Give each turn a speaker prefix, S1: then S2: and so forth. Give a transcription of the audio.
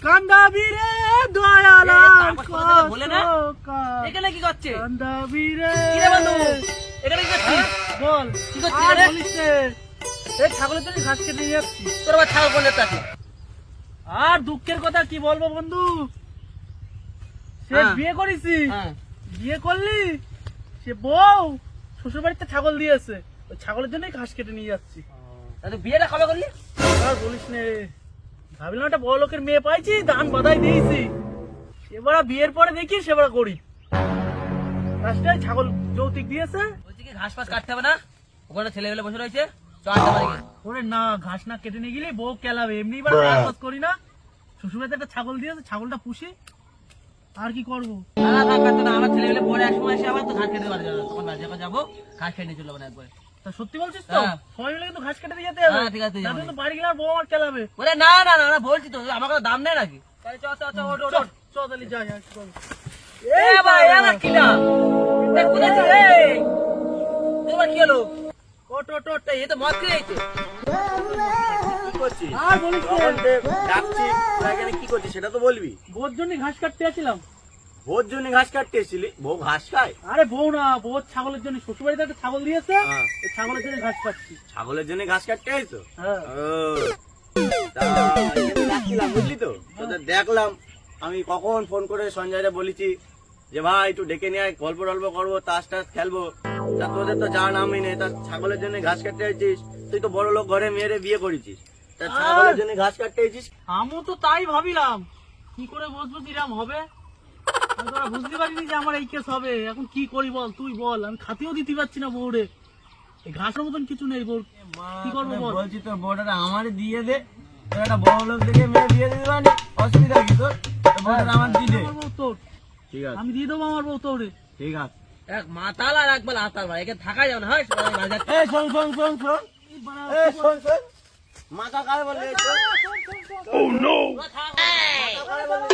S1: কান্দাবি রে দয়ালার
S2: বলে না
S1: কসকা
S2: এখানে কি করছে
S1: কান্দাবি রে
S2: কি রে বন্ধু এখানে কি করছিস
S1: বল
S2: কি করছিস
S1: আর
S2: রে
S1: বলিস রে এই ছাগলের জন্য ঘাস কেটে নিয়ে যাচ্ছি
S2: তোর আবার ছাগল বললে তো আছে
S1: আর দুঃখের কথা কি বলবো বন্ধু সে
S2: হ্যাঁ।
S1: বিয়ে করেছি
S2: হ্যাঁ
S1: বিয়ে করলি সে বউ শ্বশুর বাড়িতে ছাগল দিয়েছে ওই ছাগলের জন্যই ঘাস কেটে নিয়ে যাচ্ছি
S2: তা তুই বিয়েটা কবে করলি
S1: আর বলিস নে ভাবলাম একটা বড় লোকের মেয়ে পাইছি দান বাধাই দিয়েছি এবার বিয়ের পরে দেখি সেবার করি রাস্তায় ছাগল যৌতুক দিয়েছে
S2: বলছি কি ঘাস ফাস কাটতে হবে না ওখানে ছেলেবেলে বসে রয়েছে চড়তে পারি
S1: ওরে না ঘাস না কেটে নিয়ে গেলে বউ কেলাবে এমনি বার কাজ করি না শ্বশুরবাড়িতে একটা ছাগল দিয়েছে ছাগলটা পুষি আর কি করবো
S2: না না কাটতে না আমার ছেলেবেলে পরে এক সময় এসে আবার তো ঘাস কেটে পারে তখন বাড়ি যখন যাবো ঘাস খেয়ে নিয়ে চলে যাবো না একবার
S1: তা সত্যি বলছিস তো
S2: হ্যাঁ।
S1: সবাই মিলে কিন্তু ঘাস কেটে দিয়ে যেতে হবে
S2: হ্যাঁ, ঠিক আছে,
S1: তাহলে
S2: যাবো।
S1: তো বাড়ি গেলে আর বউ আমার কেলাবে
S2: বলে না না না না বলছি তো আমার কোনো দাম নেই নাকি তাহলে চ চ চ ওঠ ওঠ ওঠ।
S1: চল তাহলে যাই আর কি করবো।
S2: এ ভাই আমার কি না এ কোথায় ছিল রে তোমার কি হলো ওঠ ওঠ ওঠ এ তো মদ খেয়েছে
S3: কি করছিস?
S1: আর বলিস নে।
S3: তখন ডাকছি তোরা এখানে কি করছিস সেটা তো বলবি।
S1: বউর জন্য ঘাস কাটতে আসছিলাম
S3: ভোর জন্য ঘাস কাটতে এসেছিলি, বউ ঘাস খায়?
S1: আরে বউ না বউ ছাগলের জন্য শ্বশুর বাড়িতে একটা ছাগল দিয়েছে
S3: হ্যাঁ।
S1: এই ছাগলের জন্য ঘাস কাটছি
S3: ছাগলের জন্য ঘাস কাটতে এসেছো?
S1: হ্যাঁ
S3: ও, তা এখানে ডাকছিলাম, বুঝলি তো? তোদের দেখলাম, আমি কখন ফোন করে সঞ্জয়রে বলেছি যে ভাই একটু ডেকে নিয়ে আয়, গল্প টল্প করবো, তাস টাস খেলবো। তা তোদের তো যা নামই নেই, তা ছাগলের জন্য ঘাস কাটতে এসেছিস। তুই তো বড় লোক ঘরে মেয়েরে বিয়ে করেছিস, তা ছাগলের জন্য ঘাস কাটতে এসেছিস।
S1: আমিও তো তাই ভাবিলাম কি করে বসবো কিরাম হবে আমি তোরা বুঝতে পারিনি যে আমার এই কেস হবে এখন কি করি বল তুই বল আমি খাতেও দিতে পারছি না বউরে এই ঘাসের মতন কিছু নেই বউ কি করবো বল
S3: বলছি তোর বউটা আমার দিয়ে দে, তোর একটা বড় লোক দেখে মেয়ে বিয়ে দিতে পারি, অসুবিধা কি তোর? তোর বউটা আমার দিয়ে দে।
S1: আমার বউ তোর
S3: ঠিক আছে,
S1: আমি দিয়ে দেবো আমার বউ তোরে
S3: ঠিক আছে।
S2: এক মাতাল আর একবার আতাল ভাই এখানে থাকা যাবে না হয় সবাই বাড়ি যাচ্ছে।
S3: এই শোন শোন শোন শোন, এই শোন শোন, মাথা কার বলে?
S2: তোরা থাক।
S3: মাথা কার বলে?